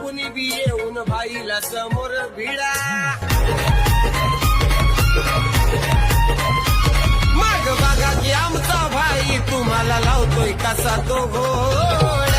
कुणी बी येऊन भाईला समोर भिडा. मग बघा की आमचा भाई तुम्हाला लावतोय कसा तो घोडा.